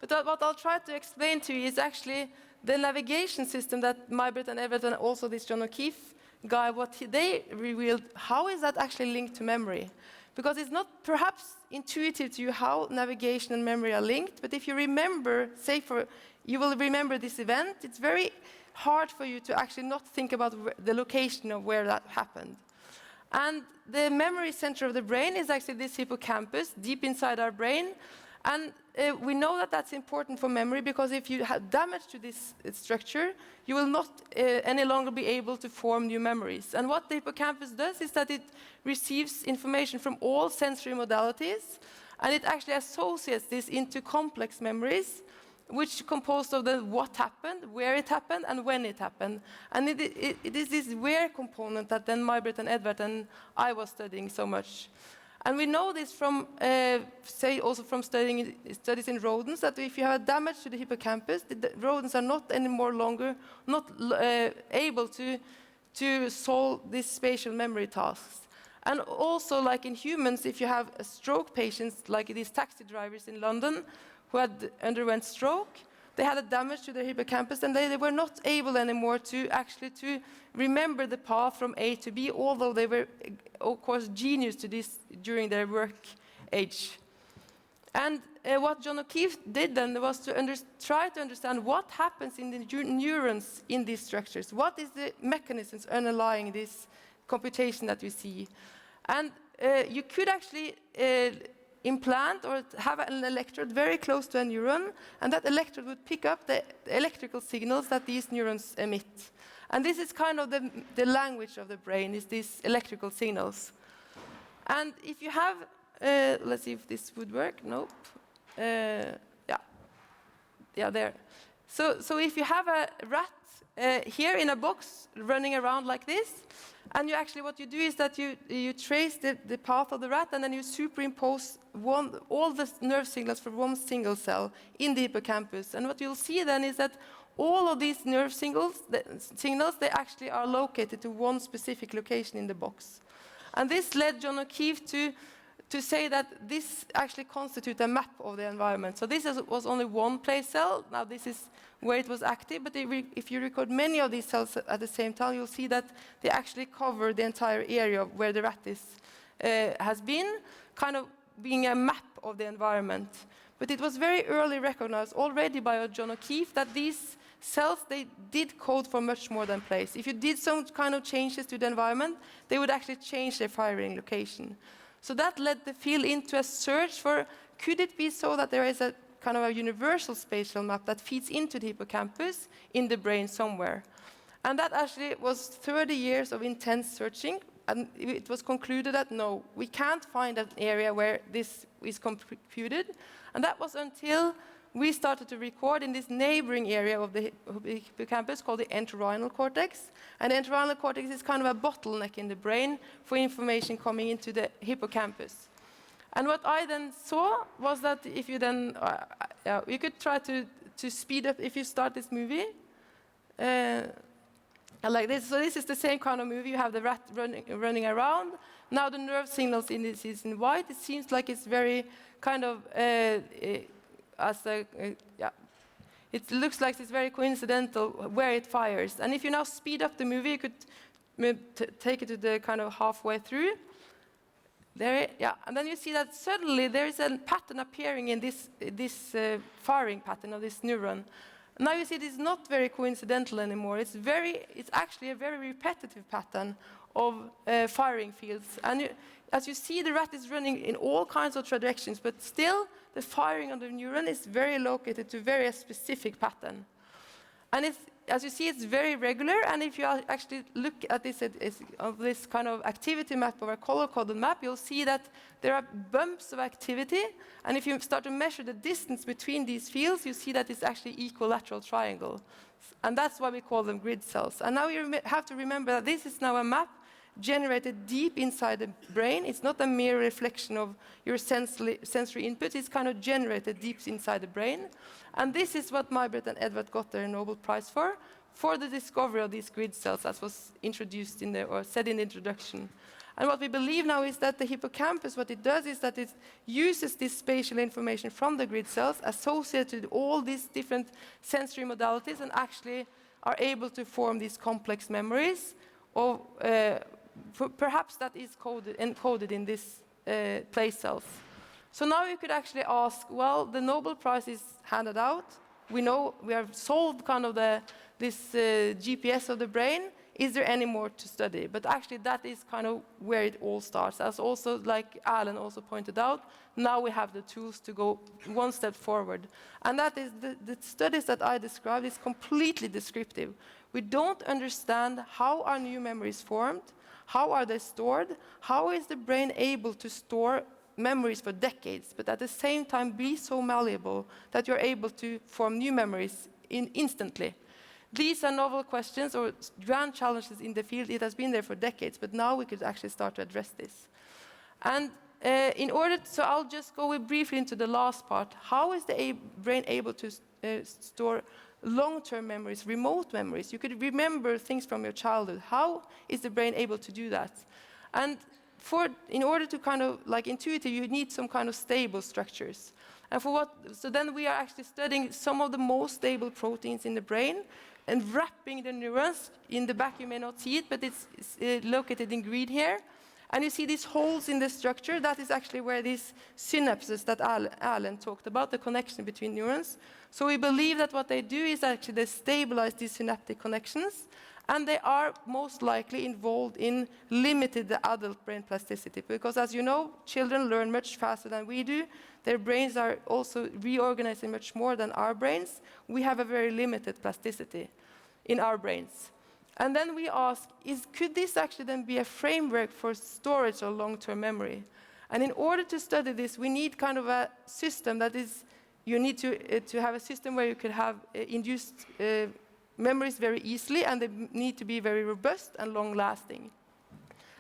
But what I'll try to explain to you is actually the navigation system that May-Britt and Edvard and also this John O'Keefe guy, they revealed, how is that actually linked to memory? Because it's not perhaps intuitive to you how navigation and memory are linked, but if you remember, you will remember this event, it's very hard for you to actually not think about the location of where that happened. And the memory center of the brain is actually this hippocampus, deep inside our brain. And we know that that's important for memory because if you have damage to this structure, you will not any longer be able to form new memories. And what the hippocampus does is that it receives information from all sensory modalities, and it actually associates this into complex memories, which composed of the what happened, where it happened, and when it happened. And it is this where component that then May-Britt and Edvard and I was studying so much. And we know this from, say, also from studies in rodents, that if you have damage to the hippocampus, the rodents are not able to solve these spatial memory tasks. And also, like in humans, if you have a stroke patients, like these taxi drivers in London, who had underwent stroke, they had a damage to their hippocampus, and they were not able anymore to remember the path from A to B, although they were, of course, genius to this during their work age. And what John O'Keefe did then was to try to understand what happens in the neurons in these structures. What is the mechanisms underlying this computation that we see? And you could actually implant or have an electrode very close to a neuron, and that electrode would pick up the electrical signals that these neurons emit. And this is kind of the language of the brain, is these electrical signals. And if you have, let's see if this would work, nope. Yeah, there. So if you have a rat here in a box running around like this, and what you do is that you trace the path of the rat, and then you superimpose all the nerve signals from one single cell in the hippocampus. And what you'll see then is that all of these nerve signals, they actually are located to one specific location in the box. And this led John O'Keefe to say that this actually constitutes a map of the environment. So this was only one place cell. Now this is where it was active, but if you record many of these cells at the same time, you'll see that they actually cover the entire area of where the rat has been, kind of being a map of the environment. But it was very early recognized already by John O'Keefe that these cells, they did code for much more than place. If you did some kind of changes to the environment, they would actually change their firing location. So that led the field into a search for, could it be so that there is a kind of a universal spatial map that feeds into the hippocampus in the brain somewhere? And that actually was 30 years of intense searching, and it was concluded that no, we can't find an area where this is computed. And that was until we started to record in this neighboring area of the hippocampus called the entorhinal cortex. And the entorhinal cortex is kind of a bottleneck in the brain for information coming into the hippocampus. And what I then saw was that if you then, you could try to speed up, if you start this movie, like this. So this is the same kind of movie. You have the rat running around. Now the nerve signals in this is in white. It seems like it's very kind of, it looks like it's very coincidental where it fires. And if you now speed up the movie, you could take it to the kind of halfway through. There, and then you see that suddenly there is a pattern appearing in this firing pattern of this neuron. Now you see it is not very coincidental anymore. It's actually a very repetitive pattern of firing fields. And as you see, the rat is running in all kinds of directions, but still the firing of the neuron is very located to a very specific pattern. And as you see, it's very regular, and if you actually look at this kind of activity map or a color-coded map, you'll see that there are bumps of activity, and if you start to measure the distance between these fields, you see that it's actually equilateral triangle. And that's why we call them grid cells. And now you have to remember that this is now a map generated deep inside the brain. It's not a mere reflection of your sensory input. It's kind of generated deep inside the brain. And this is what May-Britt and Edvard got their Nobel Prize for the discovery of these grid cells, as was introduced or said in the introduction. And what we believe now is that the hippocampus, what it does is that it uses this spatial information from the grid cells associated with all these different sensory modalities and actually are able to form these complex memories, or perhaps that is encoded in this place cells. So now you could actually ask, well, the Nobel Prize is handed out. We know we have solved kind of this GPS of the brain. Is there any more to study? But actually, that is kind of where it all starts. As also, like Alan also pointed out, now we have the tools to go one step forward. And that is the studies that I described is completely descriptive. We don't understand how are new memories formed, how are they stored, how is the brain able to store memories for decades, but at the same time be so malleable that you're able to form new memories instantly. These are novel questions or grand challenges in the field. It has been there for decades, but now we could actually start to address this. And so I'll just go briefly into the last part. How is the brain able to store long-term memories, remote memories? You could remember things from your childhood. How is the brain able to do that? And in order to kind of like intuitive, you need some kind of stable structures. And so then we are actually studying some of the most stable proteins in the brain and wrapping the neurons. In the back, you may not see it, but it's located in green here. And you see these holes in the structure. That is actually where these synapses that Alan talked about, the connection between neurons. So we believe that what they do is actually they stabilize these synaptic connections, and they are most likely involved in limited the adult brain plasticity. Because as you know, children learn much faster than we do. Their brains are also reorganizing much more than our brains. We have a very limited plasticity in our brains. And then we ask, could this actually then be a framework for storage of long-term memory? And in order to study this, we need kind of a system that is, you need to have a system where you could have induced memories very easily, and they need to be very robust and long-lasting.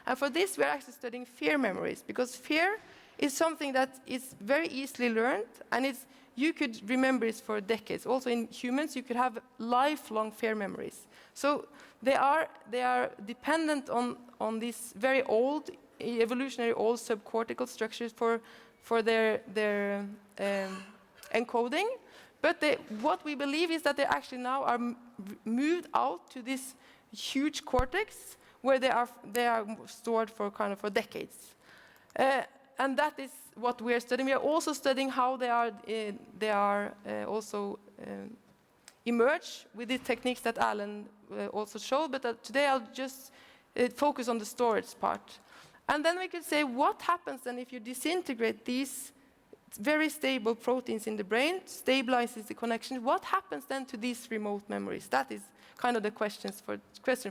And for this, we're actually studying fear memories, because fear is something that is very easily learned, and you could remember it for decades. Also in humans, you could have lifelong fear memories. So they are dependent on these very old, evolutionary old subcortical structures for their encoding. But what we believe is that they actually now are moved out to this huge cortex, where they are stored for for decades. And that is what we are studying. We are also studying how they are also emerge with the techniques that Alan also showed. But today I'll just focus on the storage part. And then we could say, what happens then if you disintegrate these very stable proteins in the brain, stabilizes the connection? What happens then to these remote memories? That is kind of the question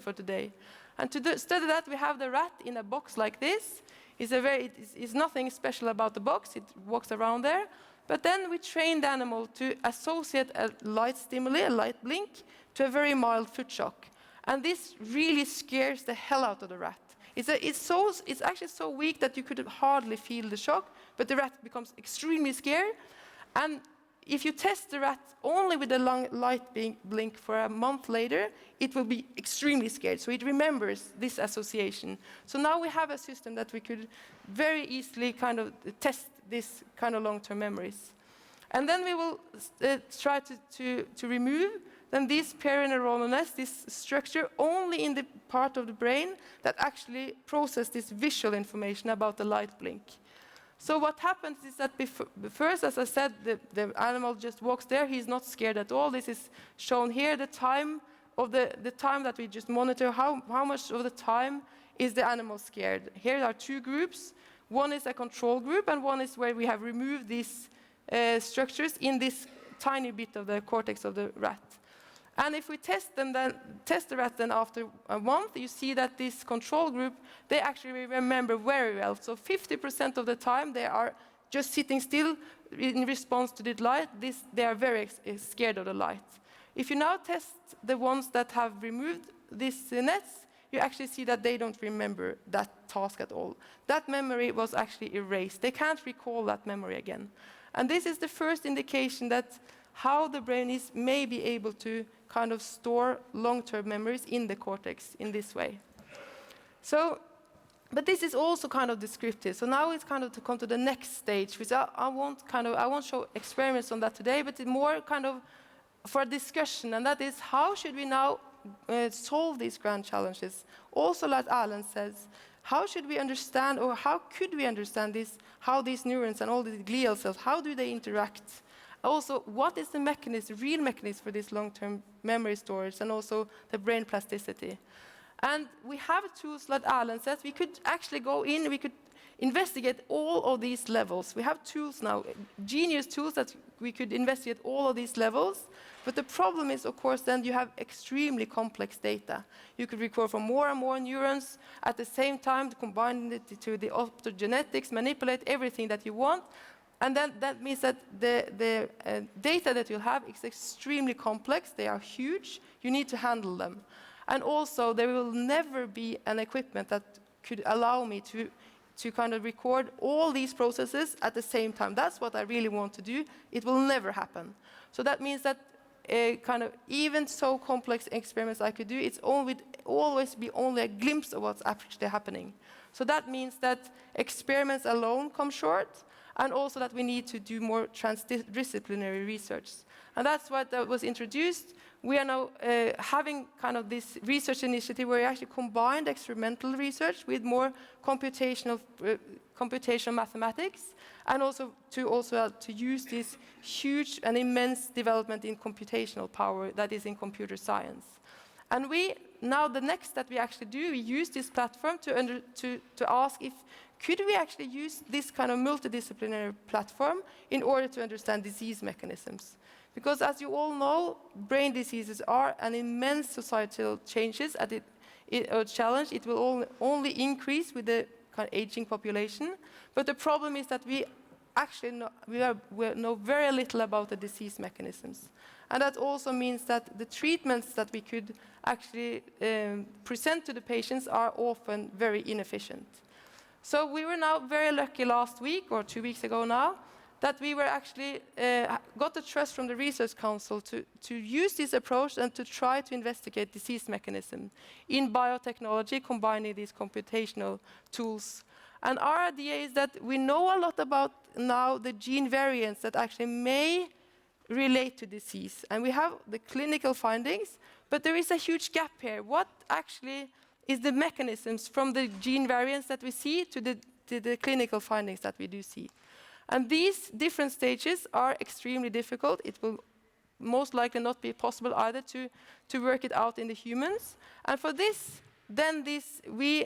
for today. And to study that, we have the rat in a box like this. It's nothing special about the box. It walks around there. But then we train the animal to associate a light stimuli, a light blink, to a very mild foot shock. And this really scares the hell out of the rat. It's actually so weak that you could hardly feel the shock, but the rat becomes extremely scared. And if you test the rat only with a long light blink for a month later, it will be extremely scared. So it remembers this association. So now we have a system that we could very easily kind of test this kind of long-term memories. And then we will try to remove then this perineuronal nest, this structure, only in the part of the brain that actually processes this visual information about the light blink. So what happens is that first, as I said, the animal just walks there. He's not scared at all. This is shown here, the time that we just monitor, how much of the time is the animal scared. Here are two groups. One is a control group, and one is where we have removed these structures in this tiny bit of the cortex of the rat. And if we test the rat then after a month, you see that this control group, they actually remember very well. So 50% of the time they are just sitting still in response to the light. They are very scared of the light. If you now test the ones that have removed these nets, you actually see that they don't remember that task at all. That memory was actually erased. They can't recall that memory again. And this is the first indication that how the brain may be able to kind of store long-term memories in the cortex in this way. So But this is also kind of descriptive. So now it's kind of to come to the next stage, which I won't show experiments on that today, but it's more kind of for a discussion, and that is how should we now solve these grand challenges? Also, like Alan says, how should we understand, or how could we understand this, how these neurons and all these glial cells, how do they interact? Also, what is the mechanism, real mechanism for this long-term memory storage, and also the brain plasticity? And we have tools, like Alan says, we could actually go in, we could investigate all of these levels. We have tools now, genius tools that we could investigate all of these levels. But the problem is, of course, then you have extremely complex data. You could record from more and more neurons at the same time, combine it to the optogenetics, manipulate everything that you want. And then that means that the data that you'll have is extremely complex. They are huge. You need to handle them. And also, there will never be an equipment that could allow me to kind of record all these processes at the same time. That's what I really want to do. It will never happen. So that means that kind of even so complex experiments I could do, it's always be only a glimpse of what's actually happening. So that means that experiments alone come short, and also that we need to do more transdisciplinary research. And that's what was introduced. We are now having kind of this research initiative where we actually combined experimental research with more computational mathematics, and also to use this huge and immense development in computational power that is in computer science. And now the next that we actually do, we use this platform to ask if could we actually use this kind of multidisciplinary platform in order to understand disease mechanisms. Because as you all know, brain diseases are an immense societal changes challenge. It will only increase with the kind of aging population. But the problem is that we actually know very little about the disease mechanisms. And that also means that the treatments that we could actually present to the patients are often very inefficient. So we were now very lucky last week, or 2 weeks ago now, that we were actually got the trust from the Research Council to use this approach and to try to investigate disease mechanism in biotechnology, combining these computational tools. And our idea is that we know a lot about now the gene variants that actually may relate to disease. And we have the clinical findings, but there is a huge gap here. What actually is the mechanisms from the gene variants that we see to the clinical findings that we do see? And these different stages are extremely difficult. It will most likely not be possible either to work it out in the humans. And for this, we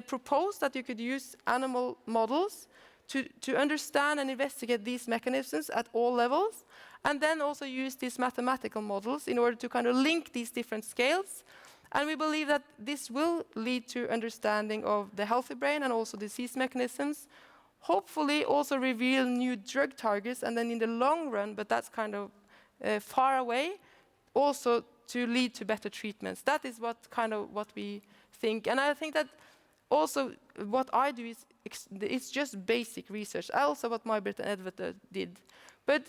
propose that you could use animal models to understand and investigate these mechanisms at all levels, and then also use these mathematical models in order to kind of link these different scales. And we believe that this will lead to understanding of the healthy brain and also disease mechanisms, hopefully also reveal new drug targets, and then in the long run, but that's kind of far away, also to lead to better treatments. That is what we think. And I think that also what I do is it's just basic research. Also what May-Britt and Edvard did. But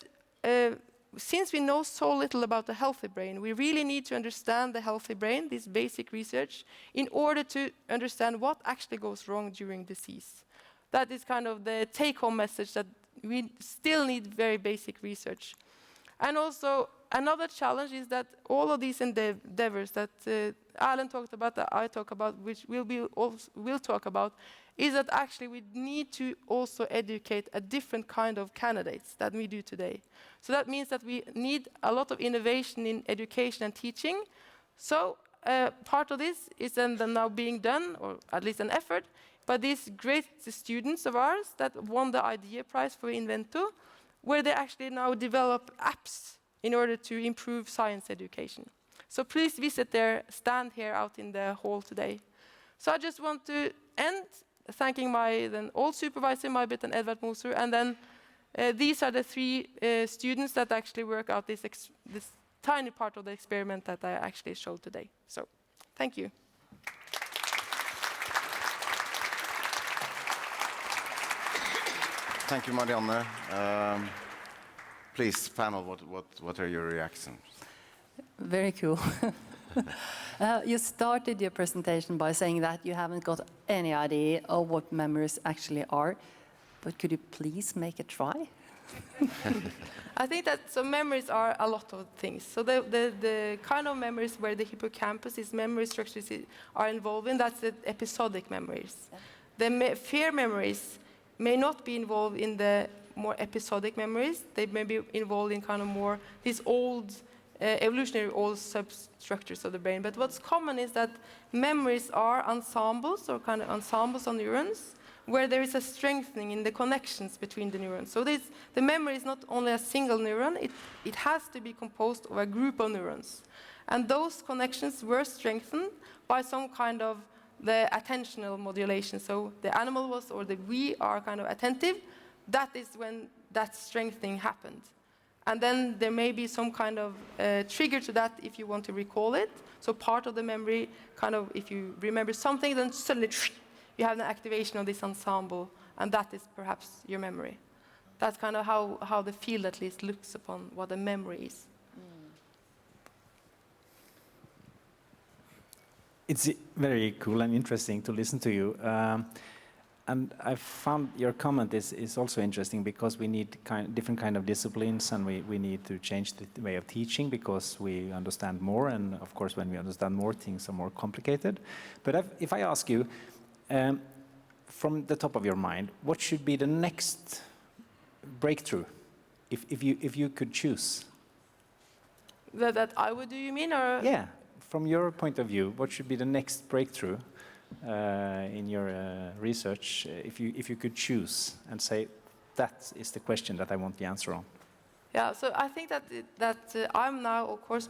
since we know so little about the healthy brain, we really need to understand the healthy brain, this basic research, in order to understand what actually goes wrong during disease. That is kind of the take-home message, that we still need very basic research. And also, another challenge is that all of these endeavors that Alan talked about, that I talk about, which we'll talk about, is that actually we need to also educate a different kind of candidates than we do today. So that means that we need a lot of innovation in education and teaching. So part of this is then now being done, or at least an effort, by these great students of ours that won the Idea Prize for Invento, where they actually now develop apps in order to improve science education. So please visit their stand here out in the hall today. So I just want to end thanking my then old supervisor, May-Britt and Edvard Moser, and then these are the 3 students that actually work out this tiny part of the experiment that I actually showed today. So thank you. Thank you, Marianne. Please, panel, what are your reactions? Very cool. You started your presentation by saying that you haven't got any idea of what memories actually are, but could you please make a try? I think that memories are a lot of things. So the kind of memories where the hippocampus, its memory structures are involved in, that's the episodic memories. Yeah. The fear memories may not be involved in the more episodic memories. They may be involved in kind of more these old, evolutionary old substructures of the brain. But what's common is that memories are ensembles, or kind of ensembles of neurons, where there is a strengthening in the connections between the neurons. So the memory is not only a single neuron, it has to be composed of a group of neurons. And those connections were strengthened by some kind of the attentional modulation. So the animal was, or we are kind of attentive. That is when that strengthening happened. And then there may be some kind of trigger to that if you want to recall it. So part of the memory, kind of, if you remember something, then suddenly you have an activation of this ensemble, and that is perhaps your memory. That's kind of how the field at least looks upon what a memory is. It's very cool and interesting to listen to you. And I found your comment is also interesting, because we need different kind of disciplines, and we need to change the way of teaching because we understand more, and of course when we understand more, things are more complicated. But if I ask you, from the top of your mind, what should be the next breakthrough, if you could choose? That I would do, you mean, or? Yeah, from your point of view, what should be the next breakthrough in your research, if you could choose and say, that is the question that I want the answer on? Yeah, so I think that I'm now, of course,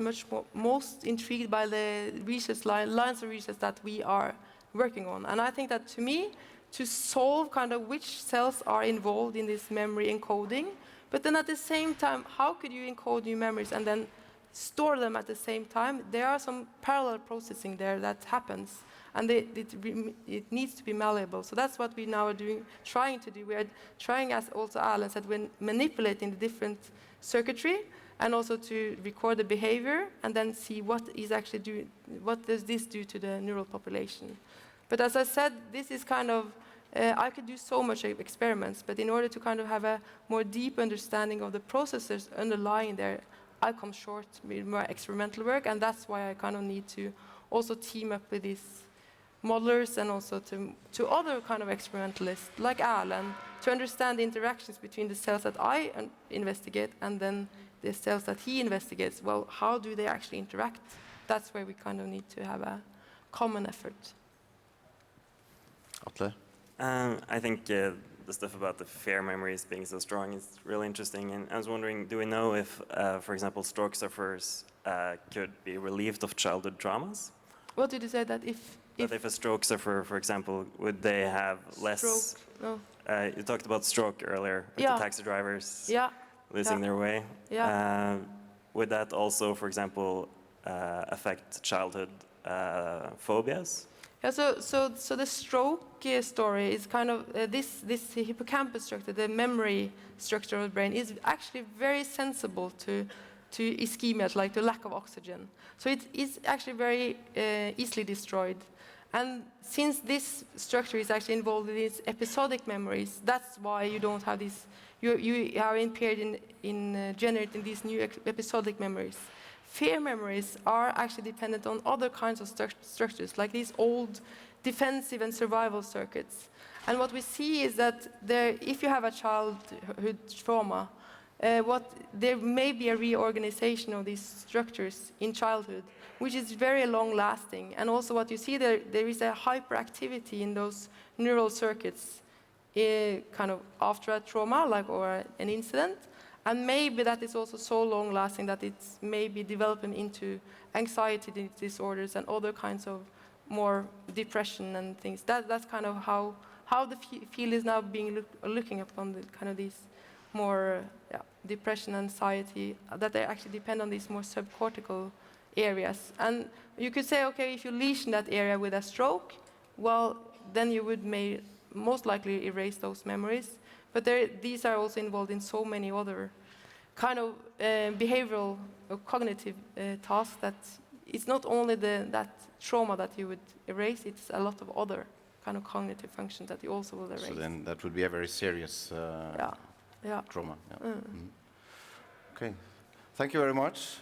most intrigued by the research lines of research that we are working on. And I think that, to me, to solve kind of which cells are involved in this memory encoding, but then at the same time, how could you encode new memories and then store them at the same time? There are some parallel processing there that happens, and it needs to be malleable. So that's what we now are trying to do. We are trying, as also Alan said, when manipulating the different circuitry, and also to record the behavior, and then see what does this do to the neural population. But as I said, this is kind of, I could do so much experiments, but in order to kind of have a more deep understanding of the processes underlying there, I come short with my experimental work, and that's why I kind of need to also team up with these modelers, and also to other kind of experimentalists like Alan, to understand the interactions between the cells that I investigate and then the cells that he investigates. Well, how do they actually interact? That's where we kind of need to have a common effort. Atle? I think the stuff about the fear memories being so strong is really interesting. And I was wondering, do we know if, for example, stroke sufferers could be relieved of childhood traumas? What did you say, that if a stroke sufferer, for example, would they have less? Stroke, no. You talked about stroke earlier, with the taxi drivers losing their way. Yeah. Would that also, for example, affect childhood phobias? Yeah, so the stroke story is kind of this hippocampus structure, the memory structure of the brain, is actually very sensible to ischemia, like the lack of oxygen. So it is actually very easily destroyed. And since this structure is actually involved in these episodic memories, that's why you don't have this, you are impaired in generating these new episodic memories. Fear memories are actually dependent on other kinds of structures, like these old defensive and survival circuits. And what we see is that if you have a childhood trauma, there may be a reorganization of these structures in childhood, which is very long-lasting. And also what you see there is a hyperactivity in those neural circuits kind of after a trauma, or an incident. And maybe that is also so long-lasting that it's maybe developing into anxiety disorders and other kinds of more depression and things. That's kind of how the field is now looking upon the kind of these more depression, anxiety, that they actually depend on these more subcortical areas. And you could say, okay, if you lesion that area with a stroke, well, then you would most likely erase those memories. But these are also involved in so many other kind of behavioral or cognitive tasks that it's not only that trauma that you would erase, it's a lot of other kind of cognitive functions that you also will erase. So then that would be a very serious yeah. trauma. Yeah. Okay. Thank you very much.